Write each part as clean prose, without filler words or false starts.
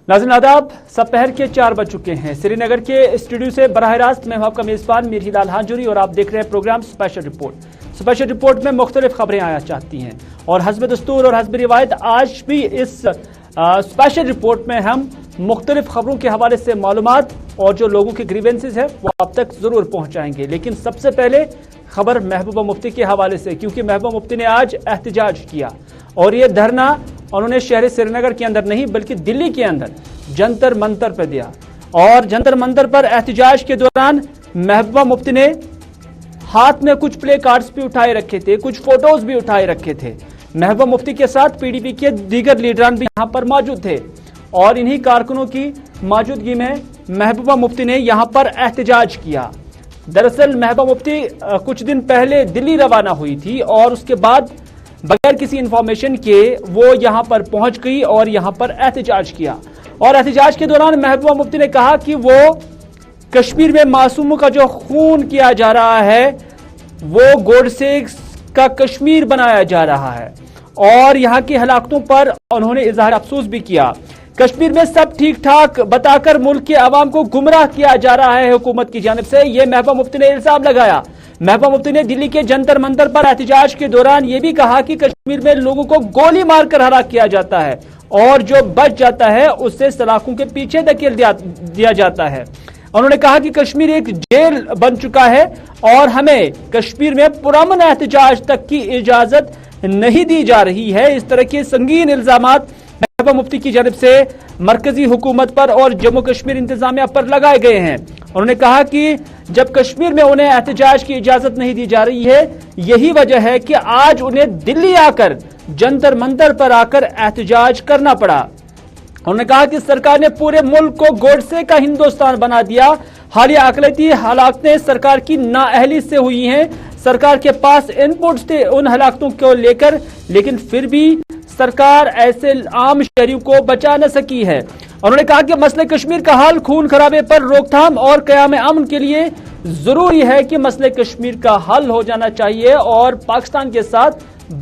नाज़रीन आदाब, सपहर के 4 बज चुके हैं। श्रीनगर के स्टूडियो से बराह रास्त मैं हूं आपका मेज़बान मीर हिलाल हांजुरी और आप देख रहे हैं program special report. Special report में मुख्तलिफ खबरें आया चाहती हैं और हस्ब दस्तूर और हस्ब रिवायत आज भी इस स्पेशल रिपोर्ट में हम मुख्तलिफ खबरों के हवाले से मालूमात और जो लोगों के ग्रीवेंसेस है वो आप तक जरूर पहुंचाएंगे। लेकिन सबसे पहले खबर महबूबा मुफ्ती के हवाले से, क्योंकि महबूबा मुफ्ती ने आज एहतजाज किया और ये धरना उन्होंने शहर श्रीनगर के अंदर नहीं बल्कि दिल्ली के अंदर जंतर मंतर पर दिया। और जंतर मंतर पर एहतजाज के दौरान महबूबा मुफ्ती ने हाथ में कुछ प्ले कार्ड्स भी उठाए रखे थे, कुछ फोटोज भी उठाए रखे थे। महबूबा मुफ्ती के साथ पीडीपी के दीगर लीडरान भी यहां पर मौजूद थे और इन्हीं कारकुनों की मौजूदगी में महबूबा मुफ्ती ने यहां पर एहतजाज किया। दरअसल महबूबा मुफ्ती कुछ दिन पहले दिल्ली रवाना हुई थी और उसके बाद बगैर किसी इंफॉर्मेशन के वो यहां पर पहुंच गई और यहां पर एहतजाज किया। और एहतजाज के दौरान महबूबा मुफ्ती ने कहा कि वो कश्मीर में मासूमों का जो खून किया जा रहा है वो गोडसे का कश्मीर बनाया जा रहा है और यहां की हलाकतों पर उन्होंने इजहार अफसोस भी किया। कश्मीर में सब ठीक ठाक बताकर मुल्क के अवाम को गुमराह किया जा रहा है हुकूमत की जानिब से, यह महबूबा मुफ्ती ने इल्जाम लगाया। महबूबा मुफ्ती ने दिल्ली के जंतर मंतर पर एहतजाज के दौरान यह भी कहा कि कश्मीर में लोगों को गोली मारकर हलाक किया जाता है और जो बच जाता है उससे सलाखों के पीछे धकेल दिया जाता है। उन्होंने कहा कि कश्मीर एक जेल बन चुका है और हमें कश्मीर में पुरअमन एहतजाज तक की इजाजत नहीं दी जा रही है। इस तरह के संगीन इल्जामात महबूबा मुफ्ती की जानिब से मरकजी हुकूमत पर और जम्मू कश्मीर इंतजामिया पर लगाए गए हैं। उन्होंने कहा कि जब कश्मीर में उन्हें एहतजाज की इजाजत नहीं दी जा रही है, यही वजह है कि आज उन्हें दिल्ली आकर जंतर मंतर पर आकर एहतजाज करना पड़ा। उन्होंने कहा कि सरकार ने पूरे मुल्क को गोडसे का हिंदुस्तान बना दिया। हालिया अकलीती हालातें सरकार की नाअहली से हुई हैं। सरकार के पास इनपुट्स थे उन हलाकतों को लेकर, लेकिन फिर भी सरकार ऐसे आम शहरियों को बचा न सकी है। उन्होंने कहा कि मसले कश्मीर का हल, खून खराबे पर रोकथाम और क़याम अमन के लिए जरूरी है कि मसले कश्मीर का हल हो जाना चाहिए और पाकिस्तान के साथ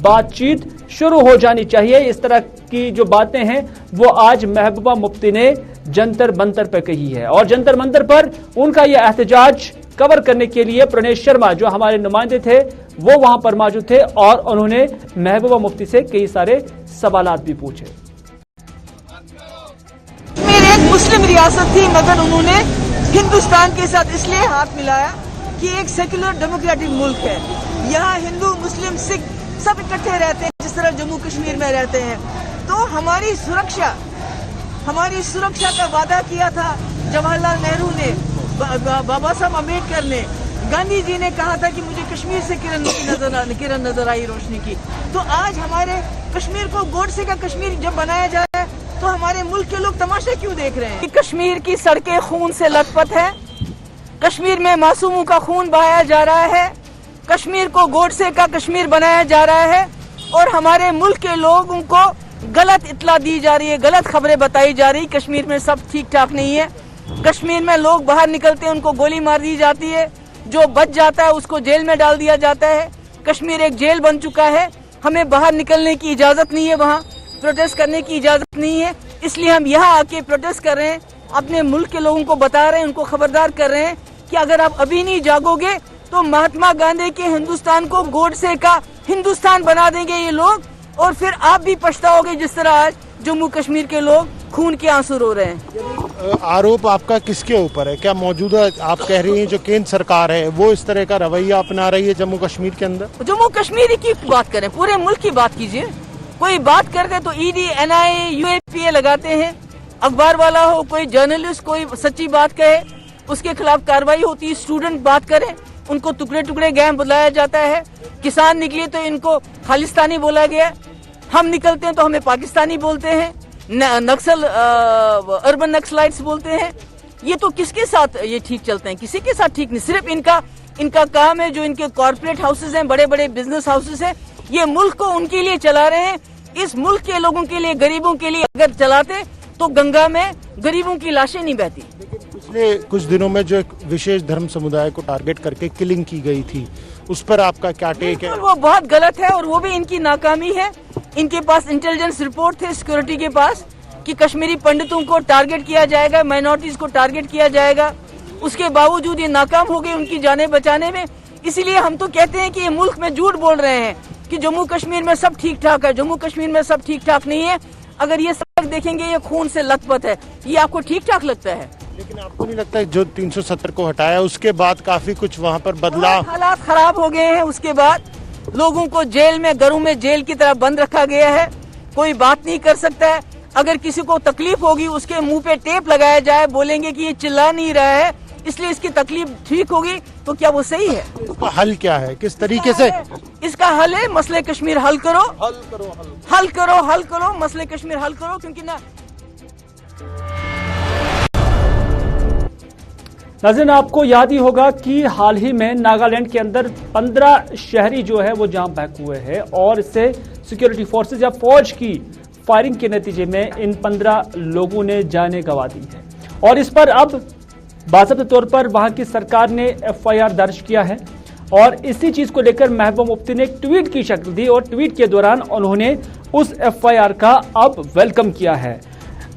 बातचीत शुरू हो जानी चाहिए। इस तरह की जो बातें हैं वो आज महबूबा मुफ्ती ने जंतर मंतर पर कही है और जंतर मंतर पर उनका यह एहतजाज कवर करने के लिए प्रणेश शर्मा जो हमारे नुमाइंदे थे वो वहां पर मौजूद थे और उन्होंने महबूबा मुफ्ती से कई सारे सवालात भी पूछे। मेरी एक मुस्लिम रियासत थी मगर उन्होंने हिंदुस्तान के साथ इसलिए हाथ मिलाया कि एक सेक्युलर डेमोक्रेटिक मुल्क है, यहाँ हिंदू मुस्लिम सिख सब इकट्ठे रहते हैं जिस तरह जम्मू कश्मीर में रहते हैं। तो हमारी सुरक्षा का वादा किया था जवाहरलाल नेहरू ने, बाबा साहब अम्बेडकर ने, गांधी जी ने कहा था कि मुझे कश्मीर से किरण नजर आई रोशनी की। तो आज हमारे कश्मीर को गोडसे का कश्मीर जब बनाया जा रहा है तो हमारे मुल्क के लोग तमाशा क्यों देख रहे हैं? कश्मीर की सड़कें खून से लथपथ है, कश्मीर में मासूमों का खून बहाया जा रहा है, कश्मीर को गोडसे का कश्मीर बनाया जा रहा है और हमारे मुल्क के लोगों को गलत इत्तला दी जा रही है, गलत खबरें बताई जा रही। कश्मीर में सब ठीक ठाक नहीं है, कश्मीर में लोग बाहर निकलते हैं उनको गोली मार दी जाती है, जो बच जाता है उसको जेल में डाल दिया जाता है। कश्मीर एक जेल बन चुका है, हमें बाहर निकलने की इजाजत नहीं है, वहाँ प्रोटेस्ट करने की इजाजत नहीं है, इसलिए हम यहाँ आके प्रोटेस्ट कर रहे हैं, अपने मुल्क के लोगों को बता रहे हैं, उनको खबरदार कर रहे हैं कि अगर आप अभी नहीं जागोगे तो महात्मा गांधी के हिंदुस्तान को गोडसे का हिंदुस्तान बना देंगे ये लोग और फिर आप भी पछताओगे जिस तरह आज जम्मू कश्मीर के लोग खून के आंसू रो रहे हैं। आरोप आपका किसके ऊपर है? क्या मौजूदा आप कह रही हैं जो केंद्र सरकार है वो इस तरह का रवैया अपना रही है जम्मू कश्मीर के अंदर? जम्मू कश्मीर की बात करें, पूरे मुल्क की बात कीजिए। कोई बात करते तो ईडी, एनआईए, यूएपीए लगाते हैं, अखबार वाला हो, कोई जर्नलिस्ट कोई सच्ची बात कहे उसके खिलाफ कार्रवाई होती है, स्टूडेंट बात करें उनको टुकड़े टुकड़े गैंग बुलाया जाता है, किसान निकले तो इनको खालिस्तानी बोला गया, हम निकलते हैं तो हमें पाकिस्तानी बोलते हैं, नक्सल अर्बन नक्सलाइट्स बोलते हैं। ये तो किसके साथ ये ठीक चलते हैं? किसी के साथ ठीक नहीं। सिर्फ इनका काम है, जो इनके कॉर्पोरेट हाउसेज हैं, बड़े बड़े बिजनेस हाउसेज हैं, ये मुल्क को उनके लिए चला रहे हैं। इस मुल्क के लोगों के लिए, गरीबों के लिए अगर चलाते तो गंगा में गरीबों की लाशें नहीं बहती। पिछले कुछ दिनों में जो एक विशेष धर्म समुदाय को टारगेट करके किलिंग की गई थी उस पर आपका क्या टेक है? वो बहुत गलत है और वो भी इनकी नाकामी है। इनके पास इंटेलिजेंस रिपोर्ट थे सिक्योरिटी के पास कि कश्मीरी पंडितों को टारगेट किया जाएगा, माइनॉरिटीज को टारगेट किया जाएगा। उसके बावजूद ये नाकाम हो गए उनकी जानें बचाने में। इसीलिए हम तो कहते हैं कि ये मुल्क में झूठ बोल रहे हैं कि जम्मू कश्मीर में सब ठीक ठाक है। जम्मू कश्मीर में सब ठीक ठाक नहीं है। अगर ये सड़क देखेंगे ये खून से लथपथ है, ये आपको ठीक ठाक लगता है? लेकिन आपको नहीं लगता है जो 370 को हटाया उसके बाद काफी कुछ वहाँ पर बदलाव? हालात खराब हो गए हैं। उसके बाद लोगों को जेल में, घरों में जेल की तरह बंद रखा गया है। कोई बात नहीं कर सकता है। अगर किसी को तकलीफ होगी उसके मुंह पे टेप लगाया जाए, बोलेंगे कि ये चिल्ला नहीं रहा है इसलिए इसकी तकलीफ ठीक होगी, तो क्या वो सही है? इसका हल क्या है, किस तरीके से? इसका हल है मसले कश्मीर हल करो, हल करो मसले कश्मीर हल करो। क्योंकि ना नाज़रीन, आपको याद ही होगा कि हाल ही में नागालैंड के अंदर 15 शहरी जो है वो जाम बहक हुए हैं और इससे सिक्योरिटी फोर्सेज या फौज की फायरिंग के नतीजे में इन 15 लोगों ने जानें गंवा दी है। और इस पर अब बाज़ाब्ता तौर पर वहां की सरकार ने FIR दर्ज किया है और इसी चीज को लेकर महबूबा मुफ्ती ने एक ट्वीट की शक्ल दी और ट्वीट के दौरान उन्होंने उस FIR का अब वेलकम किया है।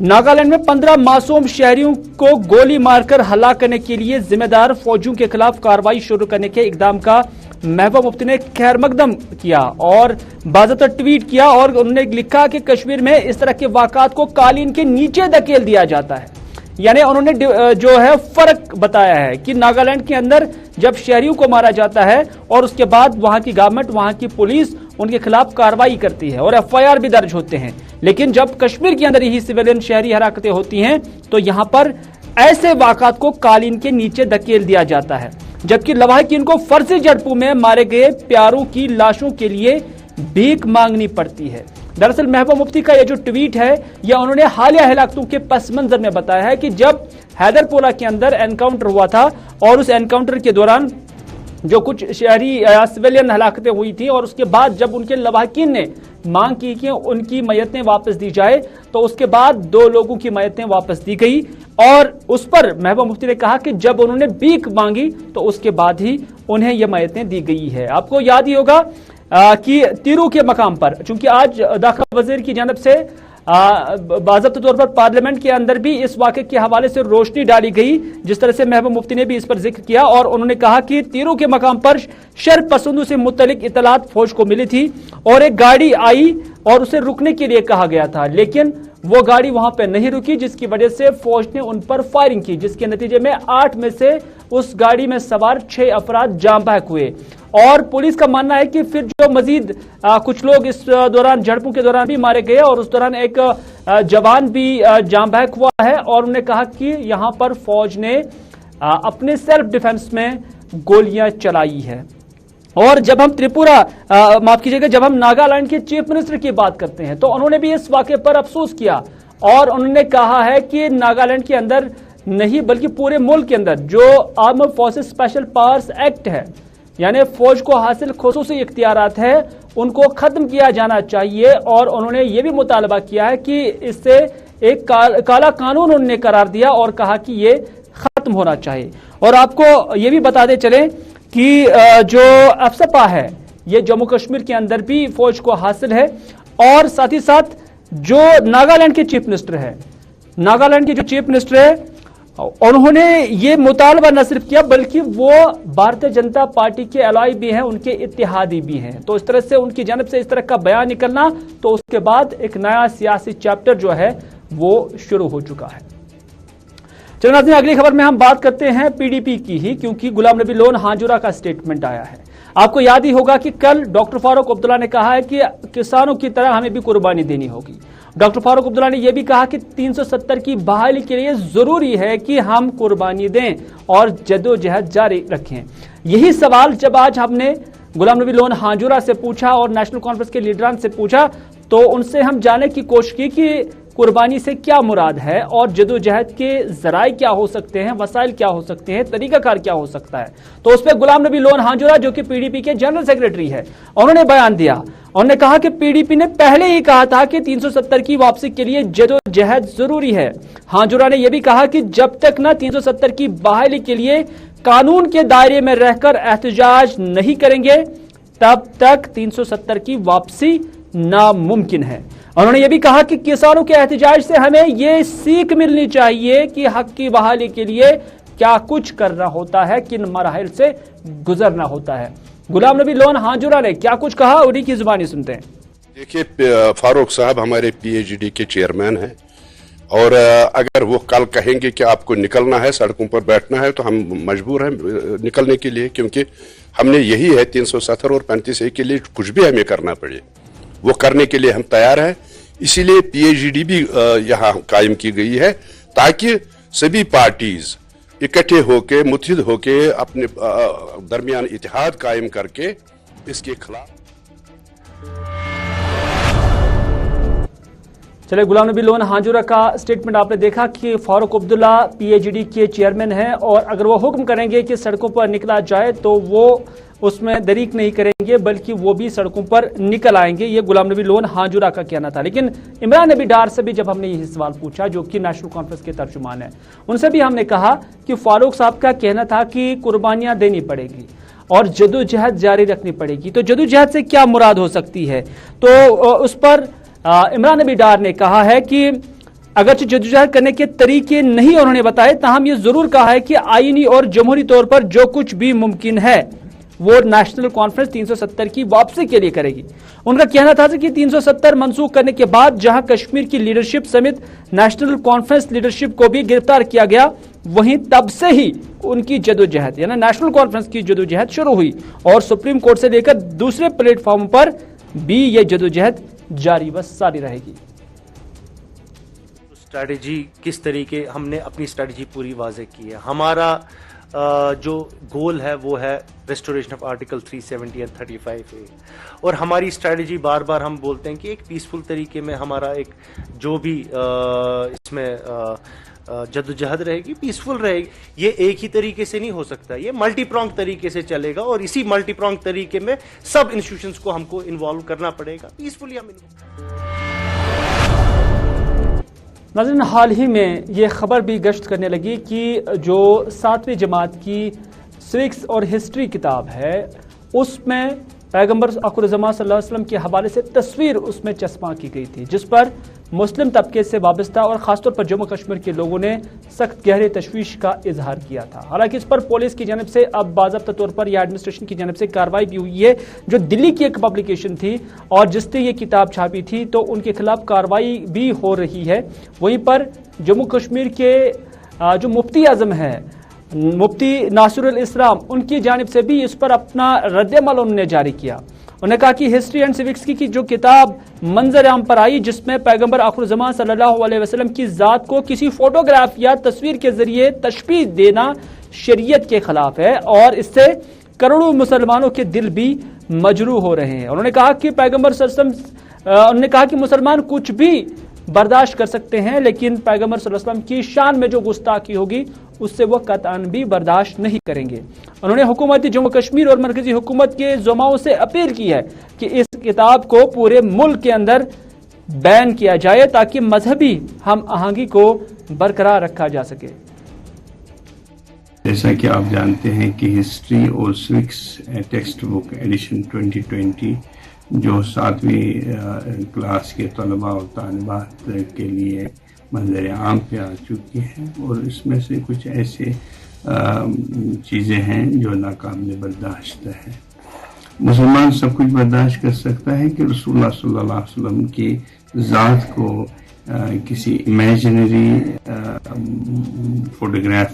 नागालैंड में 15 मासूम शहरियों को गोली मारकर हलाक करने के लिए जिम्मेदार फौजियों के खिलाफ कार्रवाई शुरू करने के इकदाम का महबूबा मुफ्ती ने खैर मकदम किया और बाज़ाब्ता ट्वीट किया और उन्होंने लिखा कि कश्मीर में इस तरह के वाक़ात को कालीन के नीचे धकेल दिया जाता है। यानी उन्होंने जो है फर्क बताया है कि नागालैंड के अंदर जब शहरियों को मारा जाता है और उसके बाद वहां की गवर्नमेंट, वहां की पुलिस उनके खिलाफ कार्रवाई करती है और FIR भी दर्ज होते हैं, लेकिन जब कश्मीर के अंदर यही सिविलियन शहरी हरकतें होती हैं तो यहां पर ऐसे वाक़ात को कालीन के नीचे धकेल दिया जाता है। जबकि लवाहिकीन को फर्जी झड़पों में मारे गए प्यारों की लाशों के लिए भीख मांगनी पड़ती है। दरअसल महबूबा मुफ्ती का ये जो ट्वीट है यह उन्होंने हालिया हलाकतों के पस मंजर में बताया है कि जब हैदरपोरा के अंदर एनकाउंटर हुआ था और उस एनकाउंटर के दौरान जो कुछ शहरी सिविलियन हलाकतें हुई थी और उसके बाद जब उनके लवाहिकीन ने मांग की कि उनकी मैयतें वापस दी जाए तो उसके बाद 2 लोगों की मैयतें वापस दी गई और उस पर महबूबा मुफ्ती ने कहा कि जब उन्होंने भीख मांगी तो उसके बाद ही उन्हें ये मैयतें दी गई है। आपको याद ही होगा कि तिरू के मकाम पर, चूंकि आज दाखिला वजीर की जानब से बाज़ाब्ता तौर पर पार्लियामेंट के अंदर भी इस वाक़े के हवाले से रोशनी डाली गई, जिस तरह से महबूबा मुफ्ती ने भी इस पर जिक्र किया और उन्होंने कहा कि तिरू के मकाम पर शर पसंदों से मुतल्लिक इतलात फौज को मिली थी और एक गाड़ी आई और उसे रुकने के लिए कहा गया था, लेकिन वो गाड़ी वहां पर नहीं रुकी, जिसकी वजह से फौज ने उन पर फायरिंग की, जिसके नतीजे में 8 में से उस गाड़ी में सवार 6 अफराद जाम बहक हुए। और पुलिस का मानना है कि फिर जो मजीद कुछ लोग इस दौरान झड़पों के दौरान भी मारे गए और उस दौरान एक जवान भी जाम बहक हुआ है और उन्होंने कहा कि यहां पर फौज ने अपने सेल्फ डिफेंस में गोलियां चलाई है। और जब हम त्रिपुरा माफ कीजिएगा, जब हम नागालैंड के चीफ मिनिस्टर की बात करते हैं तो उन्होंने भी इस वाक़े पर अफसोस किया और उन्होंने कहा है कि नागालैंड के अंदर नहीं बल्कि पूरे मुल्क के अंदर जो armed forces special powers act है, यानी फौज को हासिल खुसूसी इख्तियारात है, उनको खत्म किया जाना चाहिए और उन्होंने ये भी मुतालबा किया है कि इससे एक काला कानून उन्होंने करार दिया और कहा कि ये खत्म होना चाहिए। और आपको ये भी बताते चले कि जो अफसपा है ये जम्मू कश्मीर के अंदर भी फौज को हासिल है और साथ ही साथ जो नागालैंड के चीफ मिनिस्टर है, नागालैंड के जो चीफ मिनिस्टर है उन्होंने ये मुतालबा न सिर्फ किया बल्कि वो भारतीय जनता पार्टी के एलाई भी हैं, उनके इत्तेहादी भी हैं। तो इस तरह से उनकी जानब से इस तरह का बयान निकलना तो उसके बाद एक नया सियासी चैप्टर जो है वो शुरू हो चुका है। चलिए नाज़रीन, अगली खबर में हम बात करते हैं PDP की ही, क्योंकि गुलाम नबी लोन हांजुरा का स्टेटमेंट आया है। आपको याद ही होगा कि कल डॉक्टर फारूक अब्दुल्ला ने कहा है कि किसानों की तरह हमें भी कुर्बानी देनी होगी। डॉक्टर फारूक अब्दुल्ला ने यह भी कहा कि 370 की बहाली के लिए जरूरी है कि हम कुर्बानी दें और जदोजहद जारी रखें। यही सवाल जब आज हमने गुलाम नबी लोन हांजुरा से पूछा और नेशनल कॉन्फ्रेंस के लीडरान से पूछा तो उनसे हम जानने की कोशिश की कि कुर्बानी से क्या मुराद है और जदोजहद के जराए क्या हो सकते हैं, वसाइल क्या हो सकते हैं, तरीकाकार क्या हो सकता है। तो उस पर गुलाम नबी लोन हांजुरा जो कि PDP के जनरल सेक्रेटरी है, उन्होंने बयान दिया। उन्होंने कहा कि PDP ने पहले ही कहा था कि 370 की वापसी के लिए जदोजहद जरूरी है। हांजुरा ने यह भी कहा कि जब तक न 370 की बहाली के लिए कानून के दायरे में रहकर एहतजाज नहीं करेंगे तब तक 370 की वापसी नामुमकिन है। उन्होंने ये भी कहा कि किसानों के एहतजाज से हमें ये सीख मिलनी चाहिए कि हक की बहाली के लिए क्या कुछ करना होता है, किन मराहिल से गुजरना होता है। गुलाम नबी लोन हांजुरा ने क्या कुछ कहा, उन्हीं की जुबानी सुनते हैं। देखिए, फारूक साहब हमारे PAGD के चेयरमैन हैं और अगर वो कल कहेंगे कि आपको निकलना है, सड़कों पर बैठना है, तो हम मजबूर हैं निकलने के लिए, क्योंकि हमने यही है 370 और 35A के लिए कुछ भी हमें करना पड़े वो करने के लिए हम तैयार हैं। इसीलिए PAGD भी यहाँ कायम की गई है ताकि सभी पार्टीज इकट्ठे होके मुत्तहिद होके अपने दरमियान इतिहाद कायम करके इसके खिलाफ। चले, गुलाम नबी लोन हांजुरा का स्टेटमेंट आपने देखा कि फारूक अब्दुल्ला PAGD के चेयरमैन हैं और अगर वो हुक्म करेंगे कि सड़कों पर निकला जाए तो वो उसमें दरीक नहीं करेंगे बल्कि वो भी सड़कों पर निकल आएंगे। ये गुलाम नबी लोन हांजुरा का कहना था। लेकिन इमरान नबी डार से भी जब हमने यही सवाल पूछा, जो कि नेशनल कॉन्फ्रेंस के तर्जुमान है, उनसे भी हमने कहा कि फारूक साहब का कहना था कि कुर्बानियां देनी पड़ेगी और जदोजहद जारी रखनी पड़ेगी, तो जदोजहद से क्या मुराद हो सकती है। तो उस पर इमरान नबी डार ने कहा है कि अगरचे जदोजहद करने के तरीके नहीं उन्होंने बताए, ताहम ये जरूर कहा है कि आईनी और जमहूरी तौर पर जो कुछ भी मुमकिन है वो नेशनल कॉन्फ्रेंस 370 की वापसी के लिए करेगी। उनका कहना था कि 370 मंसूख करने के बाद जहां कश्मीर की लीडरशिप समेत नेशनल कॉन्फ्रेंस लीडरशिप को भी गिरफ्तार किया गया, वहीं तब से ही उनकी जदोजहद यानी नेशनल कॉन्फ्रेंस की जदोजहद शुरू हुई और सुप्रीम कोर्ट से लेकर दूसरे प्लेटफॉर्म पर भी ये जदोजहद जारी व सारी रहेगी। स्ट्रैटेजी किस तरीके, हमने अपनी स्ट्रैटेजी पूरी वाज़ेह की है। हमारा जो गोल है वो है restoration of article 370 and 35A और हमारी स्ट्रैटेजी बार बार हम बोलते हैं कि एक पीसफुल तरीके में हमारा एक जो भी इसमें जद्दोजहद रहेगी पीसफुल रहेगी। ये एक ही तरीके से नहीं हो सकता, ये मल्टी प्रोंग तरीके से चलेगा और इसी मल्टी प्रोंग तरीके में सब इंस्टीट्यूशंस को हमको इन्वॉल्व करना पड़ेगा। पीसफुली हम नाज़रीन, हाल ही में ये खबर भी गश्त करने लगी कि जो 7वीं जमात की सिविक्स और हिस्ट्री किताब है उसमें पैगंबर आखिर-उज़्ज़मान सल्लल्लाहु अलैहि वसल्लम के हवाले से तस्वीर उसमें चस्पा की गई थी, जिस पर मुस्लिम तबके से वाबस्ता और खासतौर पर जम्मू कश्मीर के लोगों ने सख्त गहरे तशवीश का इजहार किया था। हालांकि इस पर पुलिस की जानब से अब बाज़ाब्ता तौर पर या एडमिनिस्ट्रेशन की जानब से कार्रवाई भी हुई है। जो दिल्ली की एक पब्लिकेशन थी और जिसने ये किताब छापी थी तो उनके खिलाफ कार्रवाई भी हो रही है। वहीं पर जम्मू कश्मीर के जो मुफ्ती आजम है, मुफ्ती नासिरुल इस्लाम, उनकी जानिब से भी इस पर अपना रद्द-ए-अमल उन्होंने जारी किया। उन्होंने कहा कि हिस्ट्री एंड सिविक्स की जो किताब मंजर आम पर आई, जिसमें पैगंबर आखिर-उज़्ज़मान सल्लल्लाहु अलैहि वसल्लम की ज़ात को किसी फोटोग्राफ या तस्वीर के जरिए तशबीह देना शरीयत के खिलाफ है और इससे करोड़ों मुसलमानों के दिल भी मजरूह हो रहे हैं। उन्होंने कहा कि पैगंबर सल्लल्लाहु अलैहि वसल्लम, उन्होंने कहा कि मुसलमान कुछ भी बर्दाश्त कर सकते हैं, लेकिन पैगंबर सल्लल्लाहु अलैहि वसल्लम की शान में जो गुस्ताखी होगी उससे वो कतअन भी बर्दाश्त नहीं करेंगे। उन्होंने हुकूमत जम्मू कश्मीर और मरकजी हुकूमत के ज़ुमाओं से अपील की है कि इस किताब को पूरे मुल्क के अंदर बैन किया जाए ताकि मजहबी हम आहंगी को बरकरार रखा जा सके। जैसा कि आप जानते हैं कि हिस्ट्री और सिविक्स टेक्स्ट बुक एडिशन 2020 जो 7वीं क्लास के तलबा और तालिबात के लिए मंजर आम पे आ चुकी हैं और इसमें से कुछ ऐसे चीज़ें हैं जो नाकाबिल बर्दाश्त है। मुसलमान सब कुछ बर्दाश्त कर सकता है कि रसूलुल्लाह सल्लल्लाहु अलैहि वसल्लम की ज़ात को किसी इमेजिनरी फोटोग्राफ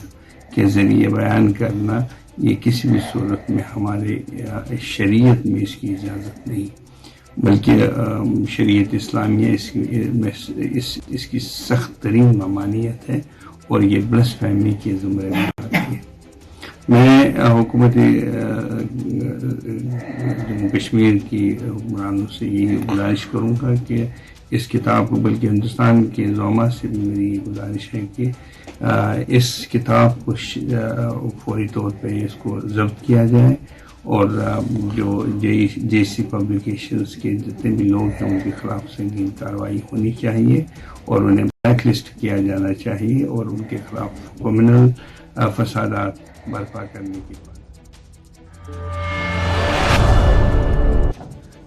के ज़रिए बयान करना, ये किसी भी सूरत में हमारे शरीयत में इसकी इजाज़त नहीं, बल्कि शरीयत इस्लामिया इसकी सख्त तरीन ममानियत है और ये ब्लस्फेमी के ज़ुमरे में आती है। मैं हुकूमत जम्मू कश्मीर की हुक्मरानों से यही गुजारिश करूँगा कि इस किताब को, बल्कि हिंदुस्तान के ज़ौमा से भी मेरी गुजारिश है कि इस किताब को फौरी तौर पे इसको ज़ब्त किया जाए और जो JC पब्लिकेशंस के जितने भी लोग हैं उनके खिलाफ संगीन कार्रवाई होनी चाहिए और उन्हें ब्लैक लिस्ट किया जाना चाहिए और उनके खिलाफ क्रिमिनल फसादात बर्पा करने की बात।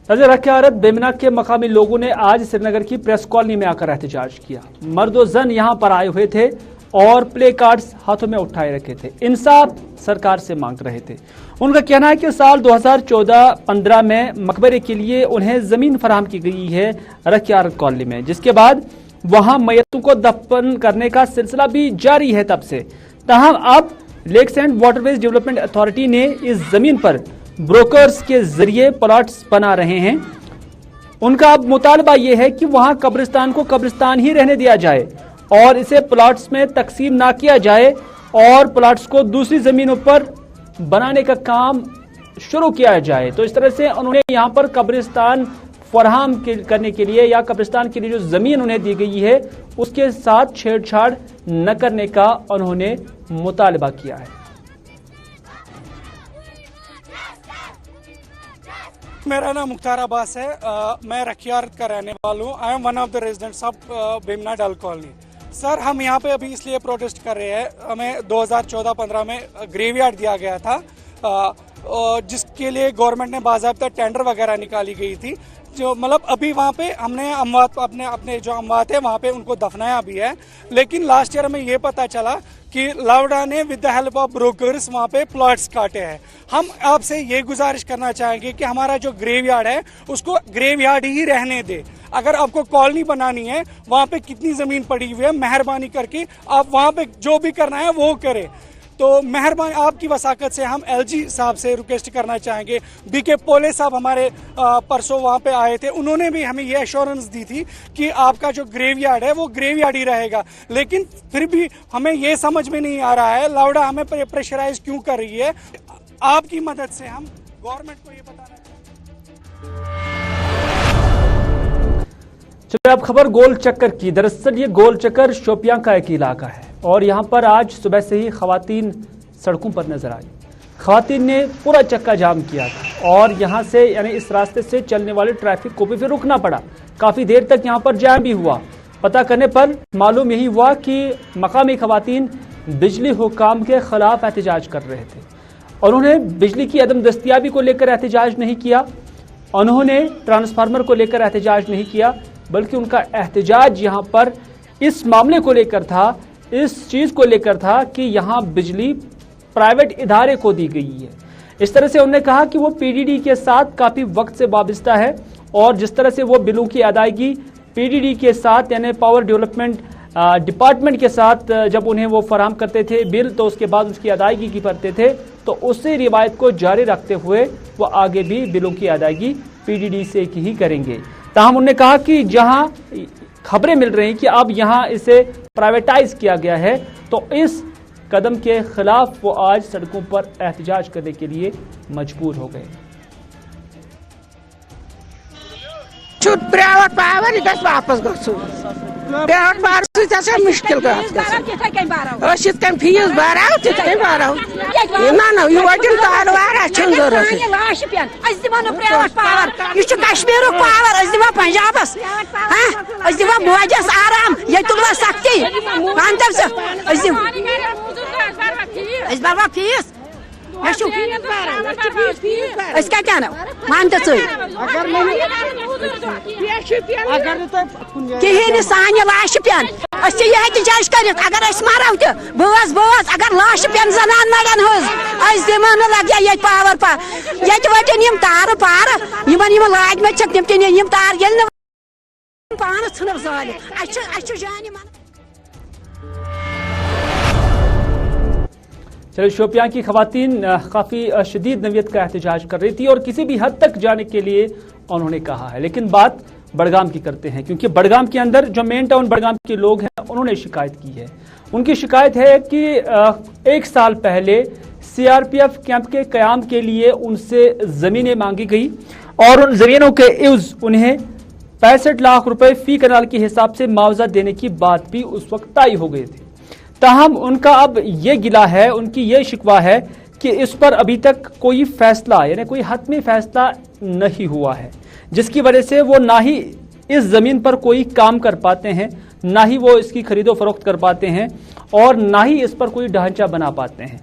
नजर रखे हालत बेमिना के मकामी लोगों ने आज श्रीनगर की प्रेस कॉलोनी में आकर एहतजाज किया। मर्द और जन यहां पर आए हुए थे और प्ले कार्ड्स हाथों में उठाए रखे थे, इंसाफ सरकार से मांग रहे थे। उनका कहना है कि साल 2014-15 में मकबरे के लिए उन्हें जमीन फराहम की गई है रखियारत कॉलोनी में, जिसके बाद वहां मैयतों को दफन करने का सिलसिला भी जारी है तब से। ताहम अब lakes and waterways development authority ने इस जमीन पर ब्रोकर्स के जरिए प्लॉट्स बना रहे हैं। उनका अब मुतालबा यह है कि वहां कब्रिस्तान को कब्रिस्तान ही रहने दिया जाए और इसे प्लॉट्स में तकसीम ना किया जाए और प्लॉट्स को दूसरी जमीनों पर बनाने का काम शुरू किया जाए। तो इस तरह से उन्होंने यहां पर कब्रिस्तान फराहम करने के लिए या कब्रिस्तान के लिए जो जमीन उन्हें दी गई है उसके साथ छेड़छाड़ न करने का उन्होंने मुतालबा किया है। मेरा नाम मुख्तार अब्बास है। मैं रखियारत का रहने वाला हूँ। I am one of the residents of Bemina Dal colony. Sir, हम यहाँ पे अभी इसलिए प्रोटेस्ट कर रहे हैं, हमें 2014-15 में ग्रेवयार्ड दिया गया था जिसके लिए गवर्नमेंट ने बाज़ाब्ता टेंडर वगैरह निकाली गई थी। जो मतलब अभी वहाँ पे हमने अमवात अपने जो अमवात है वहाँ पे उनको दफनाया भी है, लेकिन लास्ट ईयर हमें ये पता चला कि लावडा ने with the help of brokers वहाँ पे प्लॉट्स काटे हैं। हम आपसे ये गुजारिश करना चाहेंगे कि हमारा जो ग्रेवयार्ड है उसको ग्रेवयार्ड ही रहने दे। अगर आपको कॉलोनी बनानी है, वहाँ पे कितनी जमीन पड़ी हुई है, मेहरबानी करके आप वहाँ पे जो भी करना है वो करें। तो मेहरबानी आपकी वसाकत से हम एलजी साहब से रिक्वेस्ट करना चाहेंगे। बीके पोले साहब हमारे परसों वहाँ पे आए थे, उन्होंने भी हमें ये एश्योरेंस दी थी कि आपका जो ग्रेवयार्ड है वो ग्रेवयार्ड ही रहेगा, लेकिन फिर भी हमें ये समझ में नहीं आ रहा है लावडा हमें प्रेशराइज क्यों कर रही है। आपकी मदद से हम गवर्नमेंट को ये बताना। चलिए अब खबर गोल चक्कर की। दरअसल ये गोल चक्कर शोपियां का एक इलाका है और यहाँ पर आज सुबह से ही खवातीन सड़कों पर नजर आई। खवातीन ने पूरा चक्का जाम किया था और यहाँ से यानी इस रास्ते से चलने वाले ट्रैफिक को भी फिर रुकना पड़ा। काफी देर तक यहाँ पर जाम भी हुआ। पता करने पर मालूम यही हुआ कि मकामी खवातीन बिजली हुकाम के खिलाफ एहतजाज कर रहे थे। उन्होंने बिजली की अदम दस्तियाबी को लेकर एहतजाज नहीं किया, उन्होंने ट्रांसफार्मर को लेकर एहतजाज नहीं किया, बल्कि उनका एहतजाज यहाँ पर इस मामले को लेकर था, इस चीज को लेकर था कि यहाँ बिजली प्राइवेट इदारे को दी गई है। इस तरह से उन्होंने कहा कि वो पीडीडी के साथ काफी वक्त से वाबस्ता है और जिस तरह से वो बिलों की अदायगी पीडीडी के साथ यानी पावर डेवलपमेंट डिपार्टमेंट के साथ जब उन्हें वो फराहम करते थे बिल, तो उसके बाद उसकी अदायगी की करते थे, तो उसी रिवायत को जारी रखते हुए वो आगे भी बिलों की अदायगी पीडीडी से ही करेंगे। ताहम उन्होंने कहा कि जहां खबरें मिल रही कि अब यहां इसे प्राइवेटाइज किया गया है, तो इस कदम के खिलाफ वो आज सड़कों पर एहतजाज करने के लिए मजबूर हो गए। प्राइवेट पावर वापस प्राइवेट पावर मुश्किल फीस भराव तथे भराव ना यह तार वार कश्मीर पावर दिमा पंजाबस दिमा मोजस आराम ये तुलवा सख्ती भरवा फीस क्या मान तो कहें सान लाश पेन एहतजाज कर अगर मरो तो बस अगर लाश पेन जनान मरन हज दिमो लगे ये पावर ये वटन तार पार लाजम तम तार ये पान इन जाल जान चलिए शोपियां की खवातीन काफी शदीद नवियत का एहतजाज कर रही थी और किसी भी हद तक जाने के लिए उन्होंने कहा है। लेकिन बात बड़गाम की करते हैं, क्योंकि बड़गाम के अंदर जो मेन टाउन बड़गाम के लोग हैं उन्होंने शिकायत की है। उनकी शिकायत है कि 1 साल पहले सीआरपीएफ कैंप के कयाम के लिए उनसे जमीनें मांगी गई और उन जमीनों के इव्ज उन्हें 65 लाख रुपए फी कनाल के हिसाब से मुआवजा देने की बात भी उस वक्त तय हो गई थी। ताहम उनका अब ये गिला है, उनकी ये शिकवा है कि इस पर अभी तक कोई फैसला यानी कोई हतमी फैसला नहीं हुआ है, जिसकी वजह से वो ना ही इस जमीन पर कोई काम कर पाते हैं, ना ही वो इसकी खरीदो फरोख्त कर पाते हैं और ना ही इस पर कोई ढांचा बना पाते हैं।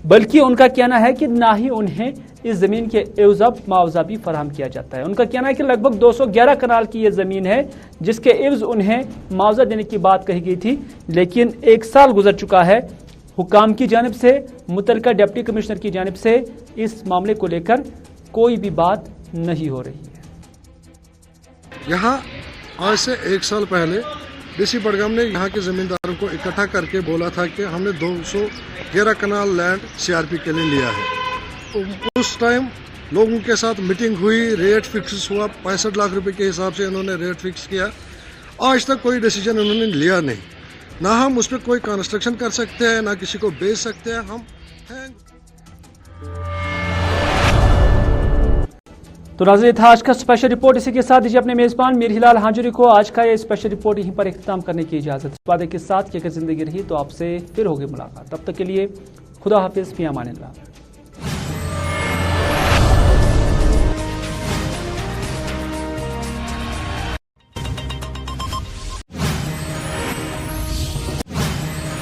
बल्कि उनका कहना है कि ना ही उन्हें इस जमीन के एवज मुआवजा भी फराहम किया जाता है। उनका कहना है कि लगभग 211 कनाल की ये जमीन है जिसके एवज उन्हें मुआवजा देने की बात कही गई थी, लेकिन 1 साल गुजर चुका है। हुकाम की जानिब से, मुतलका डिप्टी कमिश्नर की जानिब से इस मामले को लेकर कोई भी बात नहीं हो रही है। यहाँ आज से 1 साल पहले डीसी बडगाम ने यहाँ के जमींदारों को इकट्ठा करके बोला था कि हमने 211 कनाल लैंड सीआरपी के लिए लिया है। उस टाइम लोगों के साथ मीटिंग हुई, रेट फिक्स हुआ, 65 लाख रुपए के हिसाब से इन्होंने रेट फिक्स किया। आज तक कोई डिसीजन उन्होंने लिया नहीं। ना हम उस पर कोई कंस्ट्रक्शन कर सकते हैं, ना किसी को बेच सकते हैं। हम हैं। तो नाज़रीन, था आज का स्पेशल रिपोर्ट। इसी के साथ दीजिए अपने मेजबान मीर हिलाल हांजुरी को आज का ये स्पेशल रिपोर्ट यहीं पर इख्तिताम करने की इजाजत। इस वादे के साथ कि अगर जिंदगी रही तो आपसे फिर होगी मुलाकात। तब तक के लिए खुदा हाफिज, फी अमानिल्लाह।